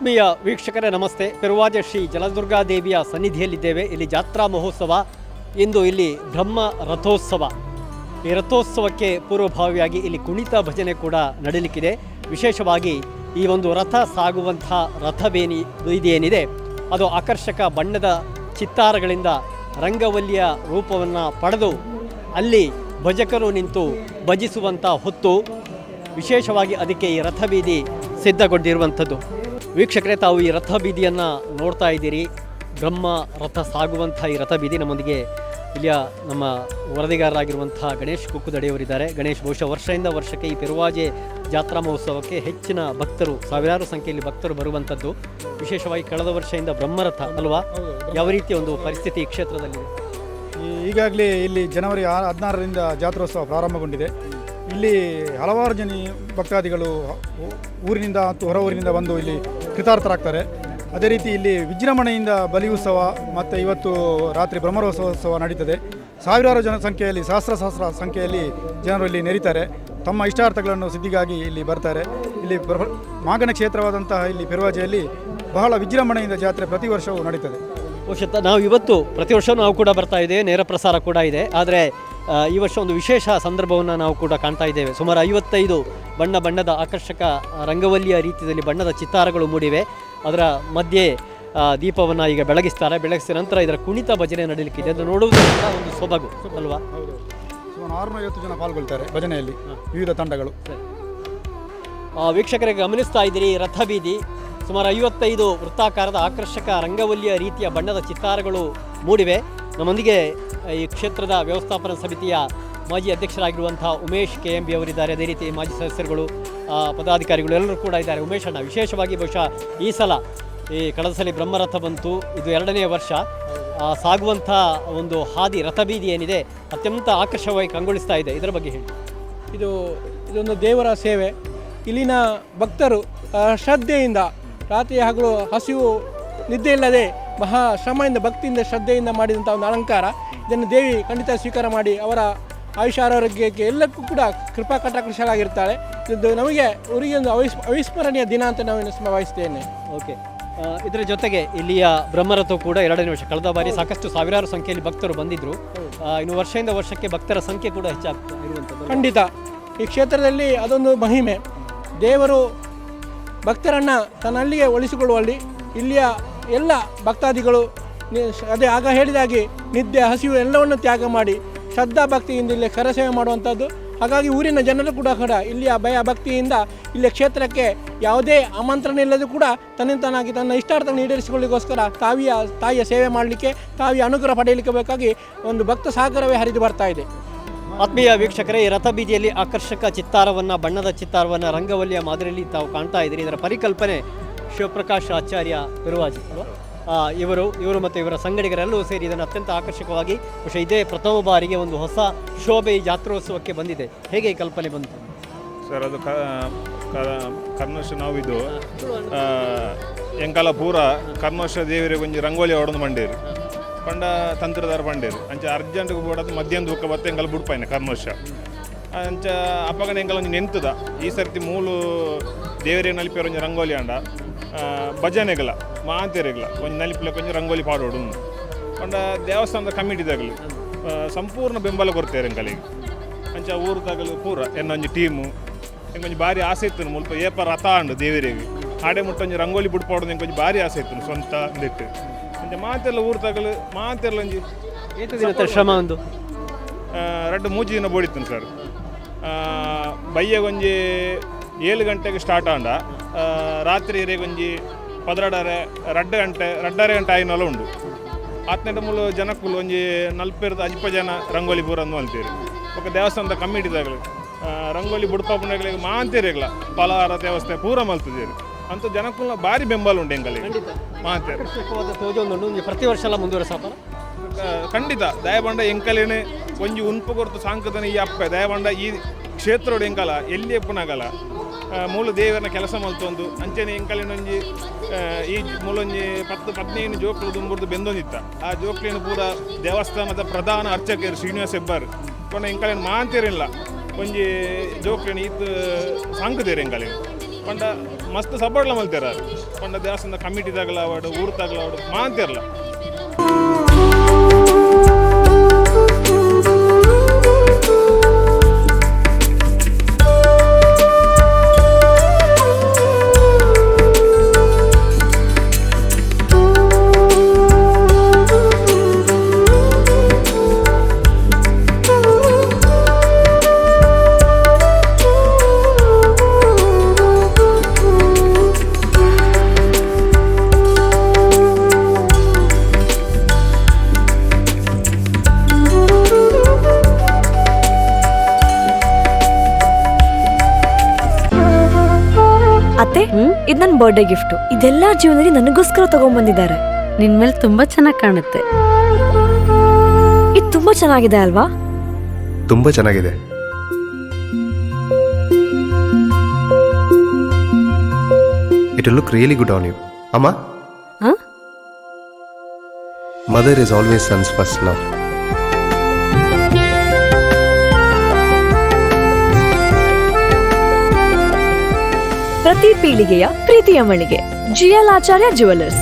ಆತ್ಮೀಯ ವೀಕ್ಷಕರೇ ನಮಸ್ತೆ. ಪೆರುವಾಜ ಶ್ರೀ ಜಲದುರ್ಗಾದೇವಿಯ ಸನ್ನಿಧಿಯಲ್ಲಿದ್ದೇವೆ. ಇಲ್ಲಿ ಜಾತ್ರಾ ಮಹೋತ್ಸವ, ಇಂದು ಇಲ್ಲಿ ಬ್ರಹ್ಮ ರಥೋತ್ಸವ. ಈ ರಥೋತ್ಸವಕ್ಕೆ ಪೂರ್ವಭಾವಿಯಾಗಿ ಇಲ್ಲಿ ಕುಣಿತ ಭಜನೆ ಕೂಡ ನಡೆಯಲಿಕ್ಕಿದೆ. ವಿಶೇಷವಾಗಿ ಈ ಒಂದು ರಥ ಸಾಗುವಂಥ ಬೀದಿ ಏನಿದೆ ಅದು ಆಕರ್ಷಕ ಬಣ್ಣದ ಚಿತ್ತಾರಗಳಿಂದ ರಂಗವಲ್ಲಿಯ ರೂಪವನ್ನು ಪಡೆದು ಅಲ್ಲಿ ಭಜಕರು ನಿಂತು ಭಜಿಸುವಂಥ ಹೊತ್ತು ವಿಶೇಷವಾಗಿ ಅದಕ್ಕೆ ಈ ರಥ ಬೀದಿ ಸಿದ್ಧಗೊಂಡಿರುವಂಥದ್ದು. ವೀಕ್ಷಕರೇ, ತಾವು ಈ ರಥ ಬೀದಿಯನ್ನು ನೋಡ್ತಾ ಇದ್ದೀರಿ. ಬ್ರಹ್ಮ ರಥ ಸಾಗುವಂಥ ಈ ರಥ ಬೀದಿ. ನಮ್ಮೊಂದಿಗೆ ಇಲ್ಲಿಯ ನಮ್ಮ ವರದಿಗಾರರಾಗಿರುವಂಥ ಗಣೇಶ್ ಕುಕ್ಕುದಡಿಯವರಿದ್ದಾರೆ. ಗಣೇಶ್, ಬಹುಶಃ ವರ್ಷದಿಂದ ವರ್ಷಕ್ಕೆ ಈ ಪೆರುವಾಜೆ ಜಾತ್ರಾ ಮಹೋತ್ಸವಕ್ಕೆ ಹೆಚ್ಚಿನ ಭಕ್ತರು, ಸಾವಿರಾರು ಸಂಖ್ಯೆಯಲ್ಲಿ ಭಕ್ತರು ಬರುವಂಥದ್ದು. ವಿಶೇಷವಾಗಿ ಕಳೆದ ವರ್ಷದಿಂದ ಬ್ರಹ್ಮರಥ ಅಲ್ವಾ? ಯಾವ ರೀತಿಯ ಒಂದು ಪರಿಸ್ಥಿತಿ ಈ ಕ್ಷೇತ್ರದಲ್ಲಿದೆ? ಈಗಾಗಲೇ ಇಲ್ಲಿ ಜನವರಿ 16ರಿಂದ ಜಾತ್ರೋತ್ಸವ ಪ್ರಾರಂಭಗೊಂಡಿದೆ. ಇಲ್ಲಿ ಹಲವಾರು ಭಕ್ತಾದಿಗಳು ಊರಿನಿಂದ ಮತ್ತು ಹೊರ ಊರಿನಿಂದ ಬಂದು ಇಲ್ಲಿ ಕೃತಾರ್ಥರಾಗ್ತಾರೆ. ಅದೇ ರೀತಿ ಇಲ್ಲಿ ವಿಜೃಂಭಣೆಯಿಂದ ಬಲಿ ಉತ್ಸವ ಮತ್ತು ಇವತ್ತು ರಾತ್ರಿ ಬ್ರಹ್ಮರಥೋತ್ಸವ ನಡೀತದೆ. ಸಾವಿರಾರು ಸಂಖ್ಯೆಯಲ್ಲಿ ಸಹಸ್ರ ಸಂಖ್ಯೆಯಲ್ಲಿ ಜನರು ಇಲ್ಲಿ ನೆರೀತಾರೆ. ತಮ್ಮ ಇಷ್ಟಾರ್ಥಗಳನ್ನು ಸಿದ್ಧಿಗಾಗಿ ಇಲ್ಲಿ ಬರ್ತಾರೆ. ಇಲ್ಲಿ ಮಾಗನ ಕ್ಷೇತ್ರವಾದಂತಹ ಇಲ್ಲಿ ಪೆರುವಾಜೆಯಲ್ಲಿ ಬಹಳ ವಿಜೃಂಭಣೆಯಿಂದ ಜಾತ್ರೆ ಪ್ರತಿ ವರ್ಷವೂ ನಡೀತದೆ. ಬಹುಶಃ ನಾವು ಇವತ್ತು ಪ್ರತಿ ವರ್ಷವೂ ನಾವು ಕೂಡ ಬರ್ತಾ ಇದ್ದೇವೆ, ನೇರ ಪ್ರಸಾರ ಕೂಡ ಇದೆ. ಆದರೆ ಈ ವರ್ಷ ಒಂದು ವಿಶೇಷ ಸಂದರ್ಭವನ್ನು ನಾವು ಕೂಡ ಕಾಣ್ತಾ ಇದ್ದೇವೆ. ಸುಮಾರು 55 ಬಣ್ಣದ ಆಕರ್ಷಕ ರಂಗವಲ್ಲಿಯ ರೀತಿಯಲ್ಲಿ ಬಣ್ಣದ ಚಿತ್ತಾರಗಳು ಮೂಡಿವೆ. ಅದರ ಮಧ್ಯೆ ದೀಪವನ್ನು ಈಗ ಬೆಳಗಿಸಿದ ನಂತರ ಇದರ ಕುಣಿತ ಭಜನೆ ನಡೆಯಲಿಕ್ಕಿದೆ. ಅದು ನೋಡುವುದರಿಂದ ಒಂದು ಸೊಬಗು ಅಲ್ವಾ? ಸುಮಾರು 650 ಜನ ಪಾಲ್ಗೊಳ್ತಾರೆ ಭಜನೆಯಲ್ಲಿ, ವಿವಿಧ ತಂಡಗಳು. ವೀಕ್ಷಕರಿಗೆ ಗಮನಿಸ್ತಾ ಇದ್ದೀರಿ, ರಥ ಬೀದಿ ಸುಮಾರು 55 ವೃತ್ತಾಕಾರದ ಆಕರ್ಷಕ ರಂಗವಲ್ಲಿಯ ರೀತಿಯ ಬಣ್ಣದ ಚಿತ್ತಾರಗಳು ಮೂಡಿವೆ. ನಮ್ಮೊಂದಿಗೆ ಈ ಕ್ಷೇತ್ರದ ವ್ಯವಸ್ಥಾಪನಾ ಸಮಿತಿಯ ಮಾಜಿ ಅಧ್ಯಕ್ಷರಾಗಿರುವಂಥ ಉಮೇಶ್ KMB ಅವರಿದ್ದಾರೆ. ಅದೇ ರೀತಿ ಮಾಜಿ ಸದಸ್ಯರುಗಳು, ಪದಾಧಿಕಾರಿಗಳು ಎಲ್ಲರೂ ಕೂಡ ಇದ್ದಾರೆ. ಉಮೇಶ್ ಅಣ್ಣ, ವಿಶೇಷವಾಗಿ ಬಹುಶಃ ಈ ಸಲ ಈ ಕಳೆದ ಸಲ ಬ್ರಹ್ಮರಥ ಬಂತು, ಇದು 2ನೇ ವರ್ಷ. ಸಾಗುವಂಥ ಒಂದು ಹಾದಿ, ರಥ ಬೀದಿ ಏನಿದೆ ಅತ್ಯಂತ ಆಕರ್ಷಕವಾಗಿ ಕಂಗೊಳಿಸ್ತಾ ಇದೆ. ಇದರ ಬಗ್ಗೆ ಹೇಳಿ. ಇದೊಂದು ದೇವರ ಸೇವೆ. ಇಲ್ಲಿನ ಭಕ್ತರು ಶ್ರದ್ಧೆಯಿಂದ ರಾತ್ರಿ ಹಗಲು ಹಸಿವು ನಿದ್ದೆ ಇಲ್ಲದೆ ಮಹಾ ಶ್ರಮದಿಂದ ಭಕ್ತಿಯಿಂದ ಶ್ರದ್ಧೆಯಿಂದ ಮಾಡಿದಂಥ ಒಂದು ಅಲಂಕಾರ. ಇದನ್ನು ದೇವಿ ಖಂಡಿತ ಸ್ವೀಕಾರ ಮಾಡಿ ಅವರ ಆಯುಷ್ಯ ಆರೋಗ್ಯಕ್ಕೆ ಎಲ್ಲಕ್ಕೂ ಕೂಡ ಕೃಪಾ ಕಟಾಕ್ಷರಾಗಿರ್ತಾಳೆ. ಇದು ನಮಗೆ ಊರಿಗೆ ಒಂದು ಅವಿಸ್ಮರಣೀಯ ದಿನ ಅಂತ ನಾವು ಭಾವಿಸ್ತೇನೆ. ಓಕೆ, ಇದರ ಜೊತೆಗೆ ಇಲ್ಲಿಯ ಬ್ರಹ್ಮರಥ ಕೂಡ 2ನೇ ವರ್ಷ. ಕಳೆದ ಬಾರಿ ಸಾಕಷ್ಟು ಸಾವಿರಾರು ಸಂಖ್ಯೆಯಲ್ಲಿ ಭಕ್ತರು ಬಂದಿದ್ದರು. ಇನ್ನು ವರ್ಷದಿಂದ ವರ್ಷಕ್ಕೆ ಭಕ್ತರ ಸಂಖ್ಯೆ ಕೂಡ ಹೆಚ್ಚಾಗ್ತಾ ಇರುವಂಥದ್ದು. ಖಂಡಿತ ಈ ಕ್ಷೇತ್ರದಲ್ಲಿ ಅದೊಂದು ಮಹಿಮೆ. ದೇವರು ಭಕ್ತರನ್ನು ತನ್ನಲ್ಲಿಗೆ ಒಲಿಸಿಕೊಳ್ಳುವಲ್ಲಿ ಇಲ್ಲಿಯ ಎಲ್ಲ ಭಕ್ತಾದಿಗಳು ಅದೇ ಆಗ ಹೇಳಿದಾಗೆ ನಿದ್ದೆ ಹಸಿವು ಎಲ್ಲವನ್ನು ತ್ಯಾಗ ಮಾಡಿ ಶ್ರದ್ಧಾ ಭಕ್ತಿಯಿಂದ ಇಲ್ಲಿ ಕರಸೇವೆ ಮಾಡುವಂಥದ್ದು. ಹಾಗಾಗಿ ಊರಿನ ಜನರು ಕೂಡ ಇಲ್ಲಿಯ ಭಯ ಭಕ್ತಿಯಿಂದ ಇಲ್ಲಿಯ ಕ್ಷೇತ್ರಕ್ಕೆ ಯಾವುದೇ ಆಮಂತ್ರಣ ಇಲ್ಲದೆ ಕೂಡ ತನ್ನಿಂತಾನಾಗಿ ತನ್ನ ಇಷ್ಟಾರ್ಥವನ್ನು ಈಡೇರಿಸಿಕೊಳ್ಳಿಗೋಸ್ಕರ ತಾಯಿಯ ಸೇವೆ ಮಾಡಲಿಕ್ಕೆ, ತಾವಿಯ ಅನುಗ್ರಹ ಪಡೆಯಲಿಕ್ಕೆ ಬೇಕಾಗಿ ಒಂದು ಭಕ್ತ ಸಾಗರವೇ ಹರಿದು ಬರ್ತಾ ಇದೆ. ಆತ್ಮೀಯ ವೀಕ್ಷಕರೇ, ಈ ರಥ ಬೀದಿಯಲ್ಲಿ ಆಕರ್ಷಕ ಚಿತ್ತಾರವನ್ನು, ಬಣ್ಣದ ಚಿತ್ತಾರವನ್ನು ರಂಗವಲ್ಲಿಯ ಮಾದರಿಯಲ್ಲಿ ತಾವು ಕಾಣ್ತಾ ಇದ್ದೀರಿ. ಇದರ ಪರಿಕಲ್ಪನೆ ಶಿವಪ್ರಕಾಶ್ ಆಚಾರ್ಯ ಪೆರುವಾಜೆ ಇವರು ಮತ್ತು ಇವರ ಸಂಗಡಿಗರೆಲ್ಲರೂ ಸೇರಿ ಇದನ್ನು ಅತ್ಯಂತ ಆಕರ್ಷಕವಾಗಿ, ಬಹುಶಃ ಇದೇ ಪ್ರಥಮ ಬಾರಿಗೆ ಒಂದು ಹೊಸ ಶೋಭೆ ಈ ಜಾತ್ರೋತ್ಸವಕ್ಕೆ ಬಂದಿದೆ. ಹೇಗೆ ಈ ಕಲ್ಪನೆ ಬಂತು ಸರ್? ಅದು ಕರ್ನಶ ನಾವಿದು ಎಂಕಲ ಪೂರ ಕರ್ನಶ ದೇವರಿಗೆ ಒಂಜಿ ರಂಗೋಲಿ ಹೊಡೆದು ಮಂಡೇರು ಪಂಡ ತಂತ್ರದಾರ ಪಂಡೇರು ಅಂಚ ಅರ್ಜೆಂಟ್ಗೆ ಬೋಡದು ಮಧ್ಯಾಹ್ನ ದೂಕ ಬತ್ತೆ ಎಂಕಲ್ ಬುಡ್ಪಾಯಿನ ಕರ್ನಶ ಅಂಚ ಅಪ್ಪಗನ ಎಂಕಲ್ ಒಂಜಿ ನೆಂತದ ಈ ಸರ್ತಿ ಮೂಲು ದೇವರೇ ನಲಿಪೇರ ಒಂಜಿ ರಂಗೋಲಿ ಅಂಡ ಭಜನೆಗಳ ಮಾತೇರೆಗಳ ಒಂಜಿ ನಲಿಪಿಲ ಕೊಂಚ ರಂಗೋಲಿ ಪಾಡೋಡು ಪಂಡ ದೇವಸ್ಥಾನದ ಕಮಿಟಿದಾಗಲಿ ಸಂಪೂರ್ಣ ಬೆಂಬಲ ಕೊಡ್ತೇವೆ ಎಂಕಲಿಗೆ. ಅಂಚ ಊರು ತಗಲು ಪೂರ ಎನ್ನೊಂಜಿ ಟೀಮು ಎಂಕೊಂಜಿ ಭಾರಿ ಆಸೆ ಇತ್ತು ಮುಲ್ಪ ಏಪ ರಥ ಅಂಡು ದೇವರಿಗೆ ಆಡೆ ಮುಟ್ಟೊಂಜಿ ರಂಗೋಲಿ ಬಿಡ್ಪಾಡೋದು ಎಂಕೊಂಜಿ ಭಾರಿ ಆಸೆ ಇತ್ತು ಸ್ವಂತ ಅಂದಿಟ್ಟು. ಅಂಚ ಮಾತೆಲ್ಲ ಊರು ತಗಲು ಮಾತೆಲ್ಲ ಒಂಜಿ ಶ್ರಮ ಒಂದು 2-3 ದಿನ ಬೋಡಿತ್ತು ಸರ್. ಬಯ್ಯಗೊಂಜಿ 7 ಗಂಟೆಗೆ ಸ್ಟಾರ್ಟ್ ಆಂಡ ರಾತ್ರಿ ಗೊಂಜಿ 2:30 ಗಂಟೆ ಆಯ್ನಲ್ಲ ಉಂಡು. ಆತ್ನೆಂಟ ಮೂಲ ಜನಕ್ಕೂ ಒಂಜಿ 40-50 ಜನ ರಂಗೋಲಿ ಪೂರನ್ನು ಅಂತೀರಿ. ఒక ದೇವಸ್ಥಾನದ ಕಮಿಟಿದಾಗಲಿ ರಂಗೋಲಿ ಬುಡ್ಪಾಪುಣಗಳಿಗೆ ಮಾಂತೀರಿಗಳ ಫಲಹಾರ ವ್ಯವಸ್ಥೆ ಪೂರ ಮಲ್ತಿದ್ದೀರಿ ಅಂತ ಜನಕ್ಕೂ ಭಾರಿ ಬೆಂಬಲ ಉಂಟು ಎಂಕಲಿಗೆ ಮಾತೇರಿ. ಪ್ರತಿ ವರ್ಷ ಎಲ್ಲ ಮುಂದುವರೆಸ ಖಂಡಿತ ದಯಬಂಡ ಎಂಕಲೇನೆ ಒಂಜಿ ಉನ್ಪು ಕೊರತು ಸಾಂಕತನ ಈ ಅಪ್ಪ ದಯಬಂಡ ಈ ಕ್ಷೇತ್ರೋಡು ಎಂಕಲ ಎಲ್ಲಿ ಎಪ್ಪುನಾಗಲ್ಲ ಮೂಲ ದೇವರನ್ನ ಕೆಲಸ ಮಲ್ತೊಂದು ಅಂಚನೆ ಎಂಕಲಿನೊಂಜಿ ಈ ಮೂಲೊಂಜಿ 10-15 ಜೋಕ್ಲು ದುಂಬುರ್ದು ಬೆಂದೊಂದಿತ್ತ. ಆ ಜೋಕ್ಲಿನ ಪೂರ ದೇವಸ್ಥಾನದ ಪ್ರಧಾನ ಅರ್ಚಕರು ಶ್ರೀನಿವಾಸ ಹೆಬ್ಬಾರ್ ಕೊನೆ ಎಂಕಲಿನ ಮಾಂತೇರಿಲ್ಲ ಒಂಜಿ ಜೋಕ್ಲಿನ ಈತ್ ಸಾಂಕದೇರಿ ಎಂಕಲಿನ ಪಂಡ ಮಸ್ತ್ ಸಪೋರ್ಟ್ಲ ಮಲ್ತಾರ ಪಂಡ ದೇವಸ್ಥಾನದ ಕಮಿಟಿದಾಗಲ ಅವಾರ್ಡು ಊರ್ತಾಗಲ ಅವಾರ್ಡು ಮಾಂತಿರಲ್ಲ. ಅತ್ತೆ, ಇದು ನನ್ನ ಬರ್ಡೇ ಗಿಫ್ಟ್. ಇದೆಲ್ಲ ಜೀವನದಲ್ಲಿ ನನಗೋಸ್ಕರ ತಗೊಂಡ್ಬಂದಿದ್ದಾರೆ. ನಿನ್ ಮೇಲೆ ತುಂಬಾ ಚೆನ್ನಾಗಿ ಕಾಣುತ್ತೆ. ಇದು ತುಂಬಾ ಚೆನ್ನಾಗಿದೆ ಅಲ್ವಾ? ತುಂಬಾ ಚೆನ್ನಾಗಿದೆ. It will look really good on you. ಅಮ್ಮ, mother is always sons first love. ಪ್ರತಿ ಪೀಳಿಗೆಯ ಪ್ರೀತಿಯ ಮಳಿಗೆ GL ಆಚಾರ್ಯ ಜುವೆಲ್ಲರ್ಸ್.